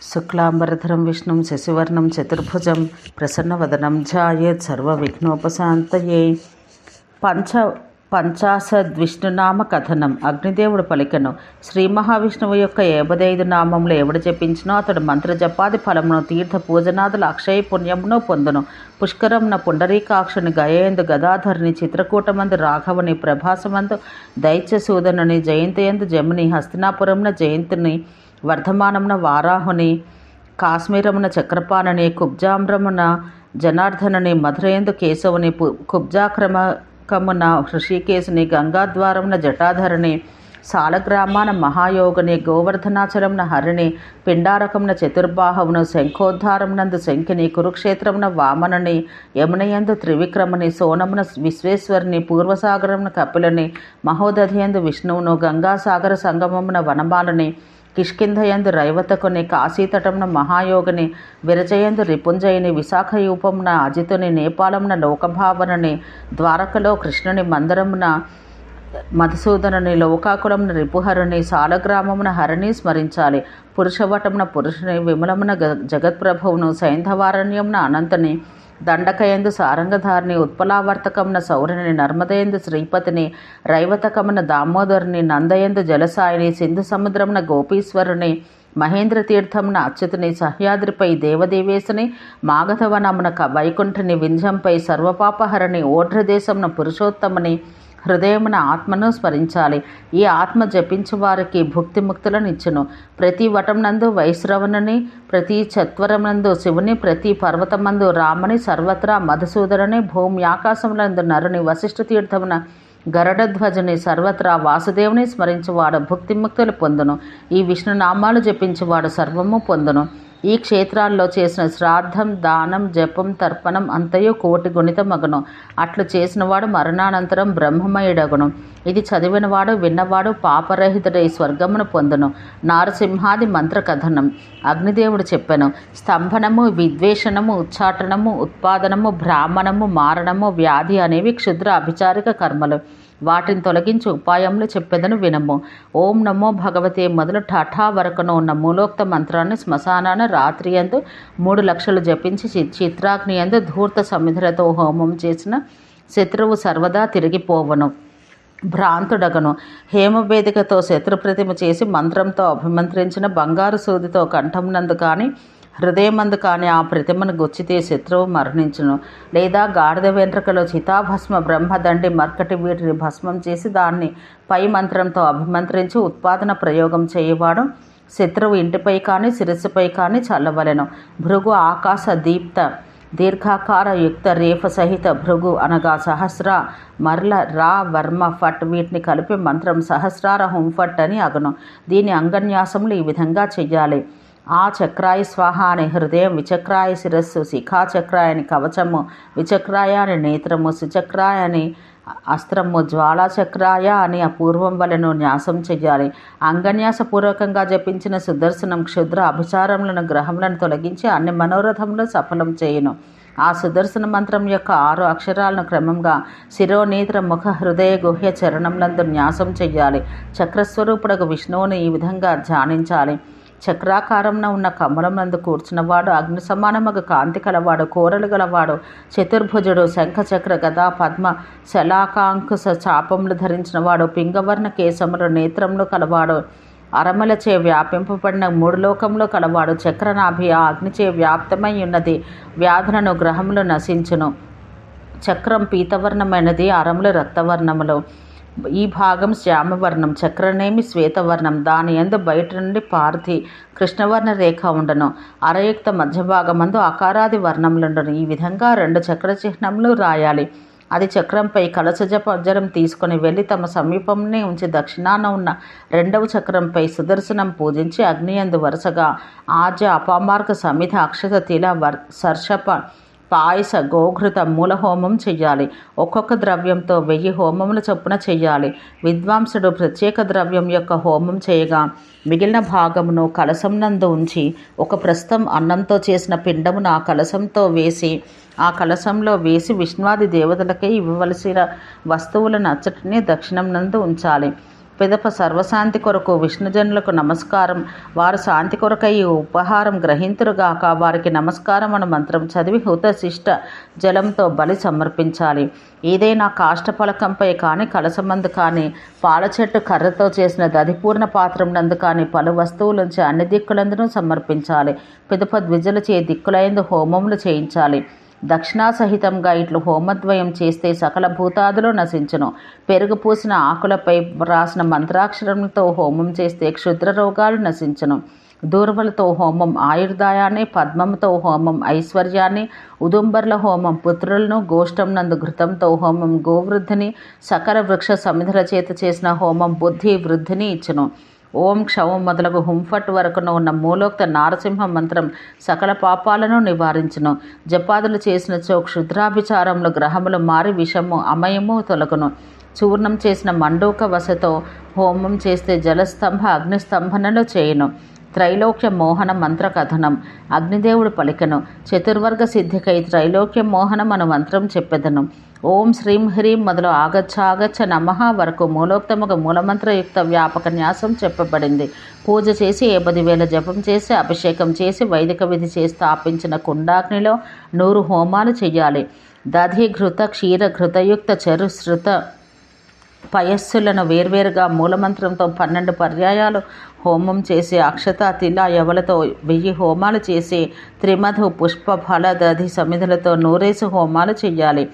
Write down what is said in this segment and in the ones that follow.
శుక్లాంబరధరం విష్ణుం శశివర్ణం చతుర్భుజం ప్రసన్నవదనం ధ్యాయేత్ సర్వవిఘ్నోపశాంతయే. పంచాశద్విష్ణునామ కథనం. అగ్నిదేవుడు పలికెను, శ్రీ మహావిష్ణువు యొక్క 55 నామములు ఎవడు జపించినో అతడు మంత్రజపాది ఫలమును, తీర్థ పూజనాదుల అక్షయ పుణ్యమును పొందును. పుష్కరమున పుండరీకాక్షుని, గయయందు గదాధరుని, చిత్రకూటమందు రాఘవుని, ప్రభాసమందు దైత్యసూదనుని, జయంతియందు జముని, హస్తినాపురమున జయంతుని, వర్ధమానమున వారాహుని, కాశ్మీరమున చక్రపాణిని, కుబ్జామ్రమున జనార్దనుని, మధురయందు కేశవుని, కుబ్జాక్రమకమున హృషికేశుని, గంగాద్వారమున జటాధరుని, సాలగ్రామాన మహాయోగుని, గోవర్ధనాచలమున హరిని, పిండారకమున చతుర్బాహవును, శంఖోద్ధారమునందు శంఖిని, కురుక్షేత్రమున వామనుని, యమునయందు త్రివిక్రముని, సోనమున విశ్వేశ్వరుని, పూర్వసాగరమున కపిలని, మహోదధియందు విష్ణువును, గంగాసాగర సంగమమున వనమాలని, కిష్కింధయందు రైవతకుని, కాశీతటమున మహాయోగిని, విరజయందు రిపుంజయుని, విశాఖయూపమున అజితుని, నేపాళమున లోకభావనని, ద్వారకలో కృష్ణుని, మందరమున మధుసూదనుని, లోకాకులమున రిపుహరుని, సాలగ్రామమున హరిని స్మరించాలి. పురుషవటమున పురుషుని, విమలమున జగత్ప్రభువును, సైంధవారణ్యమున అనంతుని, దండకయందు సారంగధారిని, ఉత్పలావర్తకమున సౌరిని, నర్మదయందు శ్రీపతిని, రైవతకమున దామోదరుని, నందయందు జలసాయిని, సింధు సముద్రమున గోపీశ్వరుని, మహేంద్ర తీర్థమున అచ్యుతుని, సహ్యాద్రిపై దేవదేవేశుని, మాగధవనమున వైకుంఠుని, వింధ్యంపై సర్వపాపహరిని, ఓఢ్రదేశమున పురుషోత్తముని, హృదయమున ఆత్మను స్మరించాలి. ఈ ఆత్మ జపించు వారికి భుక్తిముక్తులనిచ్చును. ప్రతి వటంనందు వైశ్రవణుని, ప్రతి చత్వరమందు శివుని, ప్రతి పర్వతమందు రాముని, సర్వత్రా మధుసూదనుని, భూమి ఆకాశములందు నరుని, వశిష్ఠ తీర్థమున గరుడధ్వజుని, సర్వత్రా వాసుదేవుని స్మరించువాడు భుక్తిముక్తులు పొందును. ఈ విష్ణునామాలు జపించువాడు సర్వము పొందును. ఈ క్షేత్రాల్లో చేసిన శ్రాద్ధం, దానం, జపం, తర్పణం అంతయు కోటి గుణితమగును. అట్లు చేసినవాడు మరణానంతరం బ్రహ్మమయుడగును. ఇది చదివినవాడు, విన్నవాడు పాపరహితుడై స్వర్గమును పొందును. నారసింహాది మంత్ర కథనం. అగ్నిదేవుడు చెప్పెను, స్తంభనము, విద్వేషణము, ఉచ్చాటనము, ఉత్పాదనము, బ్రాహ్మణము, మారణము, వ్యాధి అనేవి క్షుద్ర అభిచారిక కర్మలు. వాటిని తొలగించి ఉపాయములు చెప్పెదను వినము. ఓం నమో భగవతే మొదలు ఠఠా వరకును ఉన్న మూలోక్త మంత్రాన్ని శ్మశానాన రాత్రియందు 3 లక్షలు జపించి చిత్రాగ్నియందు ధూర్త సమిధులతో హోమం చేసిన శత్రువు సర్వదా తిరిగిపోవను, భ్రాంతుడగను. హేమవేదికతో శత్రుప్రతిమ చేసి మంత్రంతో అభిమంత్రించిన బంగారు సూదితో కంఠమునందు కానీ హృదయమందు కానీ ఆ ప్రతిమను గుచ్చితే శత్రువు మరణించును. లేదా గాడిద వెంట్రుకలో చితాభస్మ, బ్రహ్మదండి, మర్కటి వీటిని భస్మం చేసి దాన్ని పై మంత్రంతో అభిమంత్రించి ఉత్పాదన ప్రయోగం చేయవాడు శత్రువు ఇంటిపై కానీ శిరస్సుపై కానీ చల్లవలెను. భృగు ఆకాశ దీప్త దీర్ఘాకార యుక్త రేఫ సహిత భృగు అనగా సహస్ర, మరల రా, వర్మ, ఫట్ వీటిని కలిపి మంత్రం సహస్రార హుంఫట్ అని అగును. దీని అంగన్యాసములు ఈ విధంగా చెయ్యాలి. ఆ చక్రాయ స్వాహ అని హృదయం, విచక్రాయ శిరస్సు, శిఖాచక్రాయ అని కవచము, విచక్రాయ అని నేత్రము, సుచక్రాయ అని అస్త్రము, జ్వాలాచక్రాయ అని అపూర్వం వలెను న్యాసం చెయ్యాలి. అంగన్యాసపూర్వకంగా జపించిన సుదర్శనం క్షుద్ర అభిచారములను, గ్రహములను తొలగించి అన్ని మనోరథములను సఫలం చేయును. ఆ సుదర్శన మంత్రం యొక్క 6 అక్షరాలను క్రమంగా శిరోనేత్ర, ముఖ, హృదయ, గుహ్య చరణములందు న్యాసం చెయ్యాలి. చక్రస్వరూపుడకు విష్ణువుని ఈ విధంగా ధ్యానించాలి. చక్రాకారమున ఉన్న కమలమునందు కూర్చున్నవాడు అగ్ని సమానమగు కాంతి కలవాడు, కోరలు గలవాడు, చతుర్భుజుడు, శంఖచక్ర గదా పద్మ శలాకాంకుశ చాపములు ధరించినవాడు, పింగవర్ణ కేశములు, నేత్రములు కలవాడు, అరమలచే వ్యాపింపబడిన 3 లోకములు కలవాడు, చక్రనాభి ఆ అగ్నిచే వ్యాప్తమై ఉన్నది, వ్యాధులను గ్రహములు నశించును. చక్రం పీతవర్ణమైనది, అరములు రక్తవర్ణములు. ఈ భాగం శ్యామవర్ణం, చక్రనేమి శ్వేతవర్ణం. దాని యందు బయట నుండి పార్థి కృష్ణవర్ణ రేఖ ఉండను. అరయుక్త మధ్య భాగమందు ఆకారాది వర్ణములుండను. ఈ విధంగా 2 చక్ర చిహ్నములు రాయాలి. అది చక్రంపై కలశజపజరం తీసుకుని వెళ్ళి తమ సమీపంలోనే ఉంచి దక్షిణాన ఉన్న 2వ చక్రంపై సుదర్శనం పూజించి అగ్నియందు వరుసగా ఆజ్య, అపామార్గ, సమిధ, అక్షత, తిల, సర్షప, పాయస, గోఘృత, మూలహోమం చెయ్యాలి. ఒక్కొక్క ద్రవ్యంతో 1000 హోమముల చొప్పున చెయ్యాలి. విద్వాంసుడు ప్రత్యేక ద్రవ్యం యొక్క హోమం చేయగా మిగిలిన భాగమును కలశంనందు ఉంచి ఒక ప్రస్థం అన్నంతో చేసిన పిండమును ఆ కలశంతో వేసి ఆ కలశంలో వేసి విష్ణువాది దేవతలకై ఇవ్వవలసిన వస్తువులను అచ్చటిని దక్షిణం నందు ఉంచాలి. పిదప సర్వశాంతి కొరకు విష్ణుజనులకు నమస్కారం, వారు శాంతి కొరకై ఈ ఉపహారం గ్రహింతురుగాక, వారికి నమస్కారం అను మంత్రం చదివి హుతశిష్ట జలంతో బలి సమర్పించాలి. ఏదైనా కాష్టఫలకంపై కానీ, కలసమందు కానీ, పాల చెట్టు కర్రతో చేసిన దధిపూర్ణ పాత్రం నందు కానీ పలు వస్తువులుంచి అన్ని దిక్కులందునూ సమర్పించాలి. పిదప ద్విజులచే దిక్కులయందు హోమములు చేయించాలి. దక్షిణాసహితంగా ఇట్లు హోమద్వయం చేస్తే సకల భూతాదులు నశించును. పెరుగు పూసిన ఆకులపై రాసిన మంత్రాక్షరములతో హోమం చేస్తే క్షుద్ర రోగాలు నశించును. దూర్వలతో హోమం ఆయుర్దాయాన్ని, పద్మముతో హోమం ఐశ్వర్యాన్ని, ఉదుంబర్ల హోమం పుత్రులను, గోష్టం నందు ఘృతంతో హోమం గోవృద్ధిని, సకల వృక్ష సమిధుల చేత చేసిన హోమం బుద్ధి వృద్ధిని ఇచ్చును. ఓం క్షవం మొదలగు హుంఫట్ వరకును ఉన్న మూలోక్త నారసింహ మంత్రం సకల పాపాలను నివారించును. జపాదులు చేసినచో క్షుద్రాభిచారములు గ్రహములు మారి విషము అమయము తొలగును. చూర్ణం చేసిన మండూక వసతో హోమం చేస్తే జలస్తంభ అగ్నిస్తంభనలు చేయును. త్రైలోక్య మోహన మంత్ర కథనం. అగ్నిదేవుడు పలికెను, చతుర్వర్గ సిద్ధికై త్రైలోక్య మోహనం అను మంత్రం చెప్పెదను. ఓం శ్రీం హ్రీం మొదలు ఆగచ్చ నమః వరకు మూలోక్తముగా మూలమంత్రయుక్త వ్యాపక న్యాసం చెప్పబడింది. పూజ చేసి 10,000 జపం చేసి అభిషేకం చేసి వైదిక విధి చేసి స్థాపించిన కుండాగ్నిలో 100 హోమాలు చెయ్యాలి. దధి ఘృత క్షీర ఘృతయుక్త చరు శృత పయస్సులను వేర్వేరుగా మూలమంత్రంతో 12 పర్యాయాలు హోమం చేసి అక్షత తిల యవలతో 1000 హోమాలు చేసి త్రిమధు పుష్ప ఫల దధి సమిధులతో 100 హోమాలు చెయ్యాలి.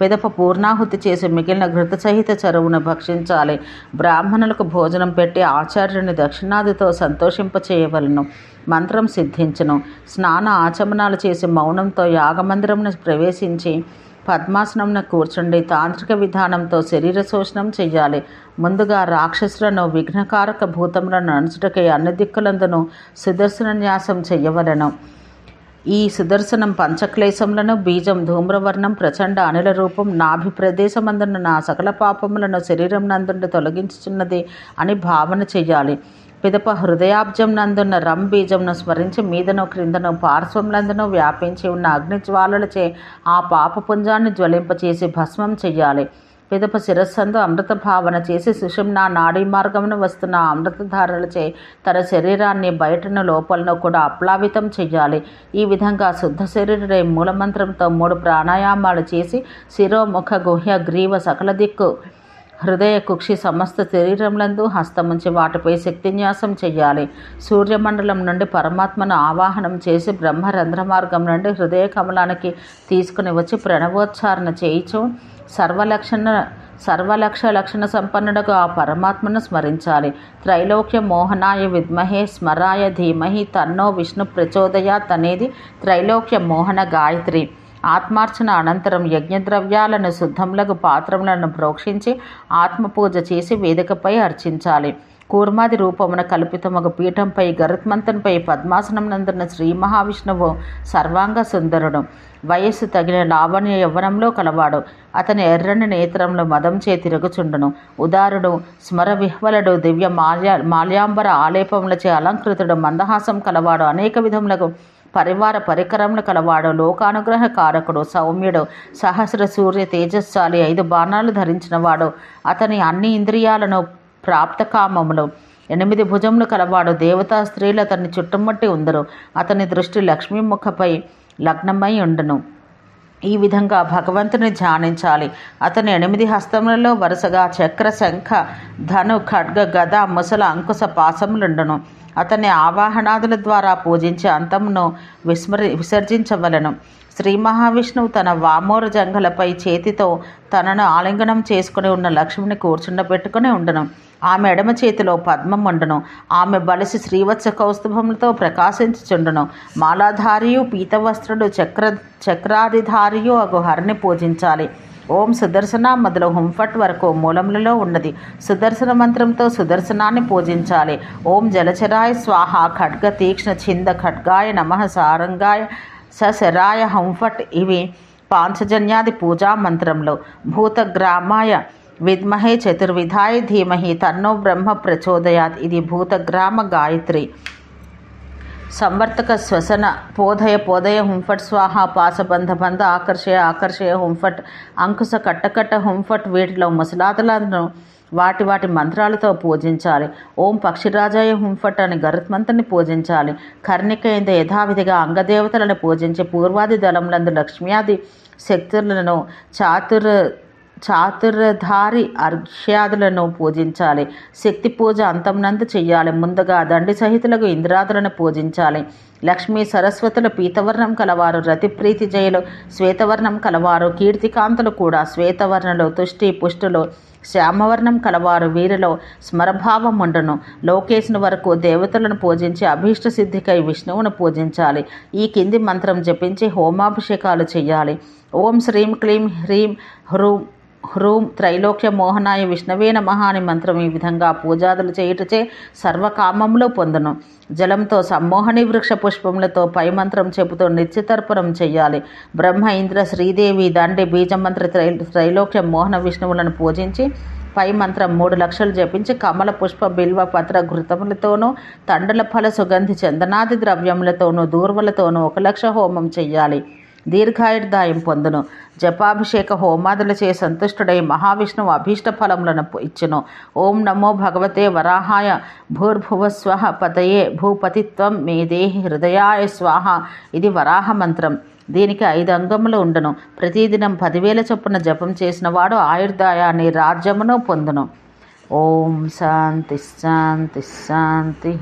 పిదప పూర్ణాహుతి చేసి మిగిలిన ఘృత సహిత చరువును భక్షించాలి. బ్రాహ్మణులకు భోజనం పెట్టి ఆచార్యుని దక్షిణాదితో సంతోషింపచేయవలను. మంత్రం సిద్ధించును. స్నాన ఆచమనాలు చేసి మౌనంతో యాగమందిరంను ప్రవేశించి పద్మాసనంను కూర్చుండి తాంత్రిక విధానంతో శరీర శోషణం చెయ్యాలి. ముందుగా రాక్షసులను విఘ్నకారక భూతములను అణచుటకై అన్ని దిక్కులందును సుదర్శన న్యాసం చెయ్యవలను. ఈ సుదర్శనం పంచక్లేశములను, బీజం ధూమ్రవర్ణం, ప్రచండ అనిల రూపం, నాభి ప్రదేశమందున నా సకల పాపములను శరీరం నందుండి తొలగించుచున్నది అని భావన చెయ్యాలి. పిదప హృదయాబ్జం నందున్న రం బీజంను స్మరించి మీదను క్రిందను పార్శ్వములందును వ్యాపించి ఉన్న అగ్నిజ్వాలలచే ఆ పాపపుంజాన్ని జ్వలింపచేసి భస్మం చెయ్యాలి. పిదప శిరస్సందు అమృత భావన చేసి సుషుమ్నా నాడీ మార్గమును వస్తున్న అమృతధారలచే తన శరీరాన్ని బయటను లోపలను కూడా అప్లావితం చెయ్యాలి. ఈ విధంగా శుద్ధ శరీరుడై మూలమంత్రంతో 3 ప్రాణాయామాలు చేసి శిరోముఖ గుహ్య గ్రీవ సకల దిక్కు హృదయ కుక్షి సమస్త శరీరములందు హస్తముంచి వాటిపై శక్తిన్యాసం చెయ్యాలి. సూర్యమండలం నుండి పరమాత్మను ఆవాహనం చేసి బ్రహ్మరంధ్ర మార్గం నుండి హృదయ కమలానికి తీసుకుని వచ్చి ప్రణవోచ్చారణ చేయించు సర్వలక్ష లక్షణ సంపన్నుడుగా ఆ పరమాత్మను స్మరించాలి. త్రైలోక్య మోహనాయ విద్మహే స్మరాయ ధీమహి తన్నో విష్ణు ప్రచోదయాత్ అనేది త్రైలోక్య మోహన గాయత్రి. ఆత్మార్చన అనంతరం యజ్ఞద్రవ్యాలను శుద్ధములకు పాత్రములను ప్రోక్షించి ఆత్మపూజ చేసి వేదికపై అర్చించాలి. కూర్మాది రూపమున కల్పితమగు పీఠంపై గరుత్మంతునిపై పద్మాసనం నందున్న శ్రీ మహావిష్ణువు సర్వాంగ సుందరుడు, వయస్సు తగిన లావణ్య యవ్వనంలో కలవాడు. అతని ఎర్రని నేత్రములు మదంచే తిరుగుచుండును. ఉదారుడు, స్మర విహ్వలుడు, దివ్య మాల్యాంబర ఆలేపములచే అలంకృతుడు, మందహాసం కలవాడు, అనేక విధములకు పరివార పరికరములు కలవాడు, లోకానుగ్రహ కారకుడు, సౌమ్యుడు, సహస్ర సూర్య తేజస్శాలి, 5 బాణాలు ధరించినవాడు. అతని అన్ని ఇంద్రియాలను ప్రాప్తకామములు, 8 భుజములు కలవాడు. దేవతా స్త్రీలు అతన్ని చుట్టుముట్టి ఉందరు. అతని దృష్టి లక్ష్మీముఖపై లగ్నమై ఉండును. ఈ విధంగా భగవంతుని ధ్యానించాలి. అతని 8 హస్తములలో వరుసగా చక్ర, శంఖ, ధను, ఖడ్గ, గద, ముసల, అంకుశ పాశములుండును. అతన్ని ఆవాహనాదుల ద్వారా పూజించి అంతమును విసర్జించవలను. శ్రీ మహావిష్ణువు తన వామోర జంఘలపై చేతితో తనను ఆలింగనం చేసుకుని ఉన్న లక్ష్మిని కూర్చుండబెట్టుకుని ఉండును. ఆమె ఎడమ చేతిలో పద్మం ఉండును. ఆమె బలిసి శ్రీవత్స కౌస్తుభములతో ప్రకాశించుచుండును. మాలాధారియు, పీతవస్త్రుడు, చక్రాధిధారియు అగు హరిని పూజించాలి. ఓం సుదర్శన మొదలు హుంఫట్ వరకు మూలములలో ఉన్నది. సుదర్శన మంత్రంతో సుదర్శనాన్ని పూజించాలి. ఓం జలచరాయ స్వాహ, ఖడ్గ తీక్ష్ణ ఛింద ఖడ్గాయ నమః, సారంగాయ సశరాయ హుంఫట్. ఇవి పాంచజన్యాది పూజా మంత్రములు. భూతగ్రామాయ విద్మహే చతుర్విధాయ ధీమహి తన్నో బ్రహ్మ ప్రచోదయాత్. ఇది భూతగ్రామ గాయత్రి. సంవర్తక శ్వసన పోదయ హుంఫట్ స్వాహ పాశబంధ బంధ ఆకర్షయ హుంఫట్ అంకుశ కట్టకట్ట హుంఫట్ వీటిలో ముసలాతలను వాటి మంత్రాలతో పూజించాలి. ఓం పక్షిరాజాయ హుంఫట్ అని గరుత్మంతుని పూజించాలి. కర్ణికేంద్ర యథావిధిగా అంగదేవతలను పూజించి పూర్వాది దళములందు లక్ష్మ్యాది శక్తులను చాతుర్ధారి అర్ఘ్యాదులను పూజించాలి. శక్తి పూజ అంతమునందు చెయ్యాలి. ముందుగా దండి సహితులకు ఇంద్రాదులను పూజించాలి. లక్ష్మీ సరస్వతులు పీతవర్ణం కలవారు, రతిప్రీతి జయులు శ్వేతవర్ణం కలవారు, కీర్తికాంతులు కూడా శ్వేతవర్ణులు, తుష్టి పుష్టులు శ్యామవర్ణం కలవారు. వీరిలో స్మరభావం ఉండును. లోకేశుని వరకు దేవతలను పూజించి అభీష్ట సిద్ధికై విష్ణువును పూజించాలి. ఈ కింది మంత్రం జపించి హోమాభిషేకాలు చేయాలి. ఓం శ్రీం క్లీం హ్రీం హ్రూం త్రైలోక్య మోహనాయ విష్ణవే నమః అని మంత్రం ఈ విధంగా పూజాదులు చేయుటచే సర్వకామములు పొందును. జలంతో సమ్మోహని వృక్ష పుష్పములతో పై మంత్రం చెబుతూ నిత్యతర్పణం చెయ్యాలి. బ్రహ్మ ఇంద్ర శ్రీదేవి దండి బీజమంత్ర త్రైలోక్య మోహన విష్ణువులను పూజించి పై మంత్రం 3 లక్షలు జపించి కమల పుష్ప బిల్వ పత్ర ఘృతములతోనూ తండల ఫల సుగంధి చందనాది ద్రవ్యములతోనూ దూర్వలతోనూ 1 లక్ష హోమం చెయ్యాలి. దీర్ఘాయుర్దాయం పొందును. జపాభిషేక హోమాదులచే సంతుష్టుడై మహావిష్ణువు అభీష్ట ఫలములను ఇచ్చును. ఓం నమో భగవతే వరాహాయ భూర్భువస్వః పతయే భూపతిత్వం మే దేహి హృదయాయ స్వాహ. ఇది వరాహ మంత్రం. దీనికి 5 అంగములు ఉండును. ప్రతిదినం 10,000 చొప్పున జపం చేసిన వాడు ఆయుర్దాయాన్ని రాజ్యమును పొందును. ఓం శాంతి శాంతి శాంతి.